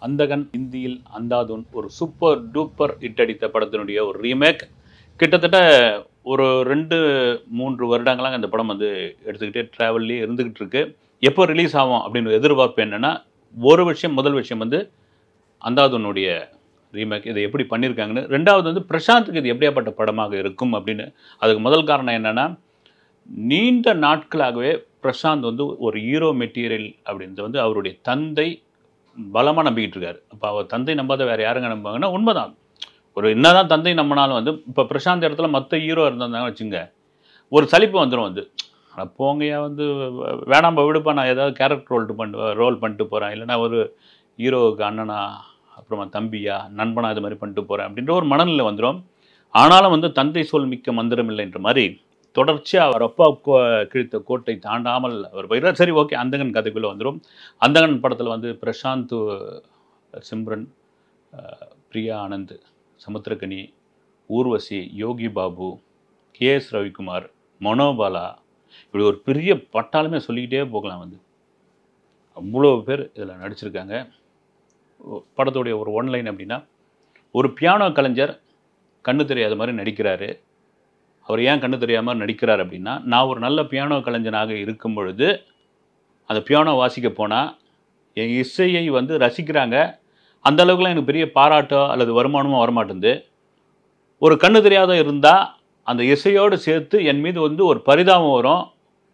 அந்தகன் ஹிந்தியில் அந்தாதுன் ஒரு super duper hit அடித்த படத்தினுடைய ஒரு ரீமேக். கிட்டத்தட்ட ஒரு 2-3 வருடங்களாக இந்த படம் வந்து எடுத்துக்கிட்டே ட்ராவல்லே இருந்துகிட்டு இருக்கு. எப்போ ரிலீஸ் ஆகும் அப்படின்னு எதிர்பார்ப்பு என்னன்னா, முதல் விஷயம் வந்து அந்தாதுனுடைய ரீமேக் இதை எப்படி பண்ணியிருக்காங்கன்னு. 2வது வந்து பிரசாந்துக்கு இது எப்படியாப்பட்ட படமாக இருக்கும் அப்படின்னு. அதுக்கு முதல் காரணம் என்னன்னா, நீண்ட நாட்களாகவே பிரசாந்த் வந்து ஒரு ஹீரோ மெட்டீரியல் அப்படின்றது வந்து அவருடைய தந்தை பலமா நம்பிக்கிட்டு இருக்காரு. அப்ப அவர் தந்தை நம்பாத வேற யாருங்க நம்புவாங்கன்னா உண்மைதான். ஒரு என்னதான் தந்தை நம்பினாலும் வந்து இப்ப பிரசாந்த் இடத்துல மத்த ஹீரோ இருந்தாங்கன்னு வச்சுங்க, ஒரு சலிப்பு வந்துரும் வந்து. அட போங்கய்யா வந்து வேணாம்பா விடுப்பா நான் ஏதாவது கேரக்டர் ரோல் பண்ணிட்டு போறேன். இல்லைன்னா ஒரு ஹீரோவுக்கு அண்ணனா, அப்புறமா தம்பியா, நண்பனா இது மாதிரி பண்ணிட்டு போறேன் அப்படின்ற ஒரு மனநிலை வந்துரும். ஆனாலும் வந்து தந்தை சொல் மிக்க மந்திரம் இல்லைன்ற மாதிரி தொடர்ச்சியா அவர் அப்பா கிழித்த கோட்டை தாண்டாமல் அவர் போயிடுறார். சரி ஓகே, அந்தகன் கதைக்குள்ள வந்துரும். அந்தகன் படத்துல வந்து பிரசாந்த், சிம்ரன், பிரியா ஆனந்த், சமுத்திரக்கனி, ஊர்வசி, யோகி பாபு, கே.எஸ். ரவிக்குமார், மனோபாலா, இப்படி ஒரு பெரிய பட்டாளமே சொல்லிக்கிட்டே போகலாம் வந்து. அவ்வளோ பேர் இதில் நடிச்சிருக்காங்க. படத்துடைய ஒரு ஒன்லைன் அப்படின்னா, ஒரு பியானோ கலைஞர் கண்ணு தெரியாத மாதிரி நடிக்கிறாரு. அவர் ஏன் கண்ணு தெரியாமல் நடிக்கிறார் அப்படின்னா, நான் ஒரு நல்ல பியானோ கலைஞனாக இருக்கும் பொழுது அந்த பியானோ வாசிக்க போனால் என் இசையை வந்து ரசிக்கிறாங்க. அந்த அளவுக்குலாம் எனக்கு பெரிய பாராட்டோ அல்லது வருமானமோ வரமாட்டேங்குது. ஒரு கண்ணு தெரியாத இருந்தால் அந்த இசையோடு சேர்த்து என் மீது வந்து ஒரு பரிதாபம் வரும்.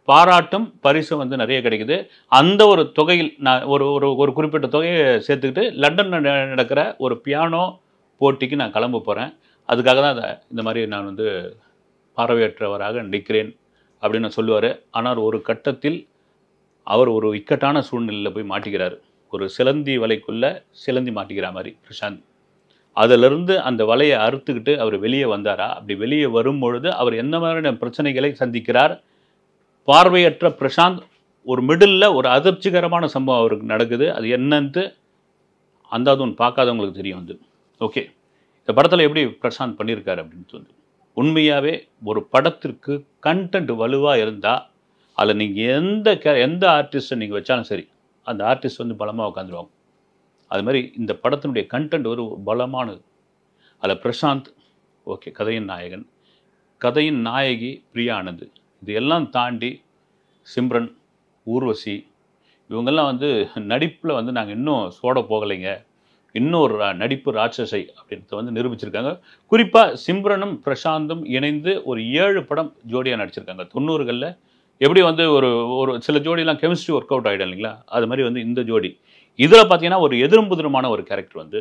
பாராட்டும் பரிசும் வந்து நிறைய கிடைக்குது. அந்த ஒரு தொகையில் நான் ஒரு ஒரு ஒரு குறிப்பிட்ட தொகையை சேர்த்துக்கிட்டு லண்டனில் நடக்கிற ஒரு பியானோ போட்டிக்கு நான் கிளம்ப போகிறேன். அதுக்காக தான் இந்த மாதிரி நான் வந்து பார்வையற்றவராக நடிக்கிறேன் அப்படின்னு சொல்லுவார். ஆனால் ஒரு கட்டத்தில் அவர் ஒரு இக்கட்டான சூழ்நிலையில் போய் மாட்டிக்கிறார். ஒரு சிலந்தி வலைக்குள்ளே சிலந்தி மாட்டிக்கிற மாதிரி பிரசாந்த். அதிலிருந்து அந்த வலையை அறுத்துக்கிட்டு அவர் வெளியே வந்தாரா? அப்படி வெளியே வரும் பொழுது அவர் எந்த மாதிரியான பிரச்சனைகளை சந்திக்கிறார்? பார்வையற்ற பிரசாந்த் ஒரு மிடில் ஒரு அதிர்ச்சிகரமான சம்பவம் அவருக்கு நடக்குது. அது என்னன்ட்டு அந்தாதுன் பார்க்காதவங்களுக்கு தெரியும் வந்து. ஓகே, இந்த படத்தில் எப்படி பிரசாந்த் பண்ணியிருக்காரு அப்படின்னு வந்து உண்மையாகவே ஒரு படத்திற்கு கண்டென்ட் வலுவாக இருந்தால் அதில் நீங்கள் எந்த ஆர்டிஸ்ட்டை நீங்கள் வச்சாலும் சரி, அந்த ஆர்டிஸ்ட் வந்து பலமாக உட்காந்துருவாங்க. அது மாதிரி இந்த படத்தினுடைய கண்டென்ட் ஒரு பலமானது. அதில் பிரசாந்த் ஓகே, கதையின் நாயகன், கதையின் நாயகி பிரியா ஆனந்த், இது எல்லாம் தாண்டி சிம்ரன், ஊர்வசி, இவங்கெல்லாம் வந்து நடிப்பில் வந்து நாங்கள் இன்னும் சோட போகலைங்க, இன்னும் ஒரு நடிப்பு ராட்சசை அப்படின்றத வந்து நிரூபிச்சிருக்காங்க. குறிப்பாக சிம்ரனும் பிரசாந்தும் இணைந்து ஒரு 7 படம் ஜோடியாக நடிச்சிருக்காங்க. 90களில் எப்படி வந்து ஒரு ஒரு சில ஜோடியெலாம் கெமிஸ்ட்ரி ஒர்க் அவுட் ஆகிடும் இல்லைங்களா, அது மாதிரி வந்து இந்த ஜோடி. இதில் பார்த்தீங்கன்னா ஒரு எதிர்புதிரமான ஒரு கேரக்டர் வந்து,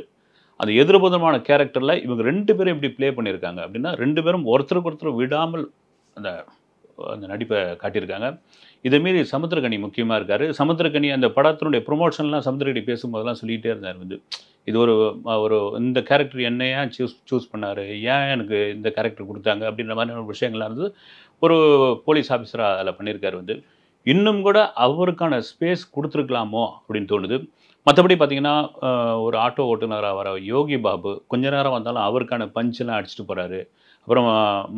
அந்த எதிர்புதிரமான கேரக்டரில் இவங்க 2 பேரும் எப்படி ப்ளே பண்ணியிருக்காங்க அப்படின்னா, 2 பேரும் ஒருத்தருக்கு ஒருத்தர் விடாமல் அந்த அந்த நடிப்பை காட்டியிருக்காங்க. இதை மீறி சமுத்திரக்கனி முக்கியமாக இருக்கார். சமுத்திரக்கனி அந்த படத்தினுடைய ப்ரொமோஷன்லாம் சமுத்திரக்கனி பேசும்போதெல்லாம் சொல்லிகிட்டே இருந்தார் வந்து, இது ஒரு ஒரு இந்த கேரக்டர் என்ன ஏன் சூஸ் பண்ணார், ஏன் எனக்கு இந்த கேரக்டர் கொடுத்தாங்க அப்படின்ற மாதிரியான விஷயங்கள்லாம் இருந்தது. ஒரு போலீஸ் ஆஃபீஸராக அதில் பண்ணியிருக்காரு வந்து. இன்னும் கூட அவருக்கான ஸ்பேஸ் கொடுத்துருக்கலாமோ அப்படின்னு தோணுது. மற்றபடி பார்த்தீங்கன்னா, ஒரு ஆட்டோ ஓட்டுநராக வர யோகி பாபு கொஞ்ச நேரம் வந்தாலும் அவருக்கான பஞ்செல்லாம் அடிச்சுட்டு போகிறாரு. அப்புறம்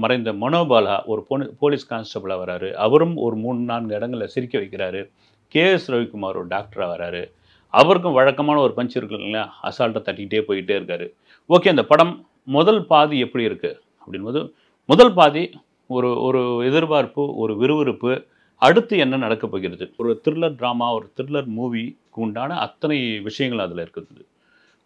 மறைந்த மனோபாலா ஒரு போலீஸ் கான்ஸ்டபிளாக வராரு. அவரும் ஒரு 3-4 இடங்களில் சிரிக்க வைக்கிறாரு. கே.எஸ். ரவிக்குமார் ஒரு டாக்டராக வராரு. அவருக்கும் வழக்கமான ஒரு பஞ்ச் இருக்கு இல்லைங்களா, அசால்ட்டாக தட்டிக்கிட்டே போயிட்டே இருக்காரு. ஓகே, அந்த படம் முதல் பாதி எப்படி இருக்குது அப்படின்போது, முதல் பாதி ஒரு ஒரு எதிர்பார்ப்பு, ஒரு விறுவிறுப்பு, அடுத்து என்ன நடக்கப் போகிறது, ஒரு த்ரில்லர் ட்ராமா, ஒரு த்ரில்லர் மூவிக்கு உண்டான அத்தனை விஷயங்கள் அதில் இருக்குது.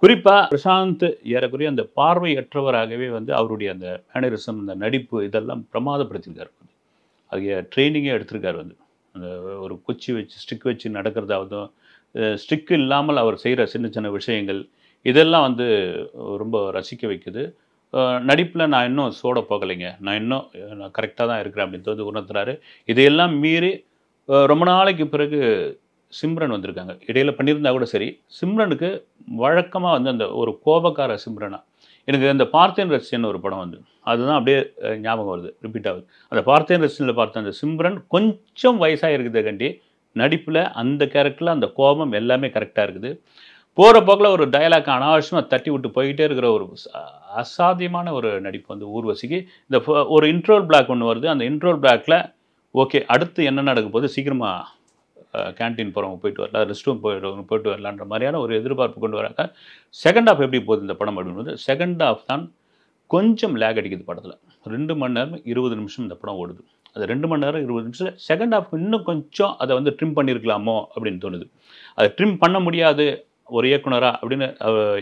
குறிப்பாக பிரசாந்த் ஏறக்குறைய அந்த பார்வையற்றவராகவே வந்து அவருடைய அந்த மேனரிசம், அந்த நடிப்பு இதெல்லாம் பிரமாதப்படுத்தியிருக்காரு. அது ட்ரைனிங்கே எடுத்திருக்காரு வந்து. அந்த ஒரு குச்சி வச்சு ஸ்டிக் வச்சு நடக்கிறதாவதும், ஸ்டிக் இல்லாமல் அவர் செய்கிற சின்ன சின்ன விஷயங்கள், இதெல்லாம் வந்து ரொம்ப ரசிக்க வைக்குது. நடிப்பில் நான் இன்னும் சோட போகலைங்க, நான் கரெக்டாக தான் இருக்கிறேன் அப்படின்றது வந்து உணர்த்துறாரு. இதையெல்லாம் மீறி ரொம்ப நாளைக்கு பிறகு சிம்ரன் வந்திருக்காங்க. இடையில பண்ணியிருந்தா கூட சரி, சிம்ரனுக்கு வழக்கமாக வந்து அந்த ஒரு கோபக்கார சிம்ரனா, எனக்கு அந்த பார்த்தேன் ரசிகன் ஒரு படம் வந்து அதுதான் அப்படியே ஞாபகம் வருது, ரிப்பீட் ஆகுது. அந்த பார்த்தேன் ரசிகனில் பார்த்த அந்த சிம்ரன் கொஞ்சம் வயசாக இருக்குது கண்டி, நடிப்பில் அந்த கேரக்டரில் அந்த கோபம் எல்லாமே கரெக்டாக இருக்குது. போகிற போக்கில் ஒரு டயலாக் அனாவசியமாக தட்டி விட்டு போய்கிட்டே இருக்கிற ஒரு அசாத்தியமான ஒரு நடிப்பு வந்து ஊர்வசிக்கு. இந்த ஒரு இன்ட்ரோல் பிளாக் ஒன்று வருது. அந்த இன்ட்ரோல் பிளாக்கில் ஓகே அடுத்து என்ன நடக்க போகுது சீக்கிரமாக கேன்டீன் போகிறவங்க போயிட்டு வரலாம், ரெஸ்ட் ரூம் போயிட்டு வரலான்ற மாதிரியான ஒரு எதிர்பார்ப்பு கொண்டு வராங்க. செகண்ட் ஹாஃப் எப்படி போகுது இந்த படம் அப்படின்றது, செகண்ட் ஹாஃப் தான் கொஞ்சம் லேக் அடிக்குது படத்தில். 2 மணி நேரம் 20 நிமிஷம் இந்த படம் ஓடுது. அது 2 மணி நேரம் 20 நிமிஷத்தில் செகண்ட் ஹாஃப் இன்னும் கொஞ்சம் அதை வந்து ட்ரிம் பண்ணியிருக்கலாமோ அப்படின்னு தோணுது. அதை ட்ரிம் பண்ண முடியாது ஒரு இயக்குனரா அப்படின்னு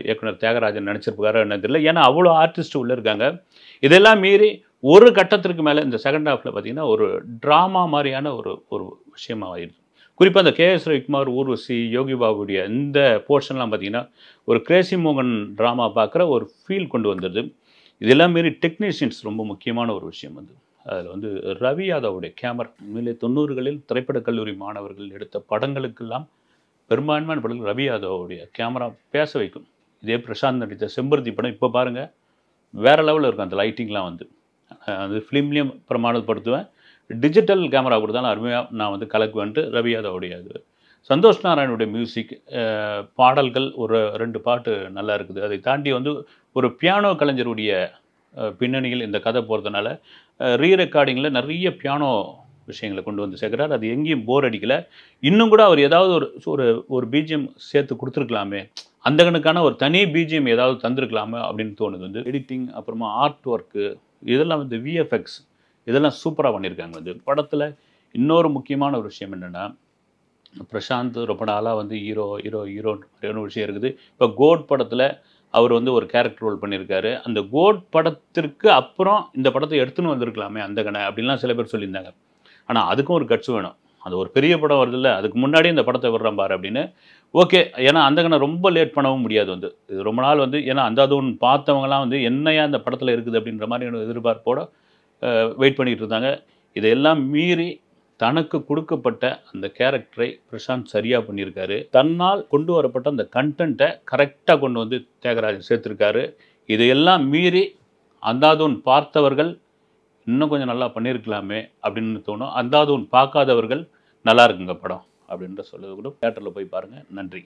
இயக்குனர் தியாகராஜன் நினச்சிருப்பாரோ என்ன தெரியல. ஏன்னா அவ்வளோ ஆர்டிஸ்ட் உள்ளே இருக்காங்க. இதெல்லாம் மீறி ஒரு கட்டத்திற்கு மேலே இந்த செகண்ட் ஹாஃபில் பார்த்தீங்கன்னா ஒரு ட்ராமா மாதிரியான ஒரு ஒரு விஷயமா ஆயிடுது. குறிப்பாக இந்த கே.எஸ். ரவிக்குமார், ஊர்வசி, யோகி பாபுடைய இந்த போர்ஷன்லாம் பார்த்தீங்கன்னா ஒரு கிரேசி மோகன் ட்ராமா பார்க்குற ஒரு ஃபீல் கொண்டு வந்துடுது. இதெல்லாம் மீறி டெக்னீஷியன்ஸ் ரொம்ப முக்கியமான ஒரு விஷயம் வந்து அதில் வந்து ரவி யாதவுடைய கேமரா உண்மையிலே 90களில் திரைப்படக் கல்லூரி மாணவர்கள் எடுத்த படங்களுக்கெல்லாம் பெரும்பான்மையான படங்கள் ரவி யாதவுடைய கேமரா பேச வைக்கும். இதே பிரசாந்த் நடித்த செம்பருத்தி படம் இப்போ பாருங்கள் வேறு லெவலில் இருக்கும். அந்த லைட்டிங்லாம் வந்து அது ஃபிலிம்லேயும் பிரமாணப்படுத்துவேன், டிஜிட்டல் கேமரா கொடுத்தாலும் அருமையாக நான் வந்து கலக்குவேன்ட்டு ரவி யாதவுடைய இது. சந்தோஷ் நாராயணுடைய மியூசிக், பாடல்கள் ஒரு 2 பாட்டு நல்லா இருக்குது. அதை தாண்டி வந்து ஒரு பியானோ கலைஞருடைய பின்னணியில் இந்த கதை போகிறதுனால ரீ ரெக்கார்டிங்கில் நிறைய பியானோ விஷயங்களை கொண்டு வந்து சேர்க்குறாரு. அது எங்கேயும் போர் அடிக்கலை. இன்னும் கூட அவர் ஏதாவது ஒரு ஒரு பிஜிஎம் சேர்த்து கொடுத்துருக்கலாமே, அந்த கணக்கான ஒரு தனி பிஜிஎம் ஏதாவது தந்திருக்கலாமே அப்படின்னு தோணுது. வந்து எடிட்டிங், அப்புறமா ஆர்ட் ஒர்க்கு, இதெல்லாம் வந்து விஎஃப்எக்ஸ் இதெல்லாம் சூப்பராக பண்ணியிருக்காங்க. வந்து படத்தில் இன்னொரு முக்கியமான ஒரு விஷயம் என்னென்னா, பிரசாந்த் ரொம்ப நாளாக வந்து ஹீரோன்னு ஒரு விஷயம் இருக்குது. இப்போ கோட் படத்தில் அவர் வந்து ஒரு கேரக்டர் ரோல் பண்ணியிருக்காரு. அந்த கோட் படத்திற்கு அப்புறம் இந்த படத்தை எடுத்துன்னு வந்திருக்கலாமே அந்த கணை அப்படின்லாம் சில பேர் சொல்லியிருந்தாங்க. ஆனால் அதுக்கும் ஒரு கட்ஸ் வேணும். அது ஒரு பெரிய படம் வருதுல்ல, அதுக்கு முன்னாடி இந்த படத்தை விடுறேன் பாரு அப்படின்னு. ஓகே, ஏன்னா அந்த கணை ரொம்ப லேட் பண்ணவும் முடியாது. வந்து இது ரொம்ப நாள் வந்து ஏன்னா அந்தாதூன் பார்த்தவங்கலாம் வந்து என்னையா இந்த படத்தில் இருக்குது அப்படின்ற மாதிரியான எதிர்பார்ப்போட வெயிட் பண்ணிகிட்டு இருந்தாங்க. இதையெல்லாம் மீறி தனக்கு கொடுக்கப்பட்ட அந்த கேரக்டரை பிரசாந்த் சரியாக பண்ணியிருக்காரு. தன்னால் கொண்டு வரப்பட்ட அந்த கண்டென்ட்டை கரெக்டாக கொண்டு வந்து தியாகராஜன் சேர்த்துருக்காரு. இதையெல்லாம் மீறி அந்தாதூன் பார்த்தவர்கள் இன்னும் கொஞ்சம் நல்லா பண்ணியிருக்கலாமே அப்படின்னு தோணும். அந்தாதூன் பார்க்காதவர்கள் நல்லா இருக்குங்க படம் அப்படின்ற சொல்லுவது கூட தியேட்டரில் போய் பாருங்கள். நன்றி.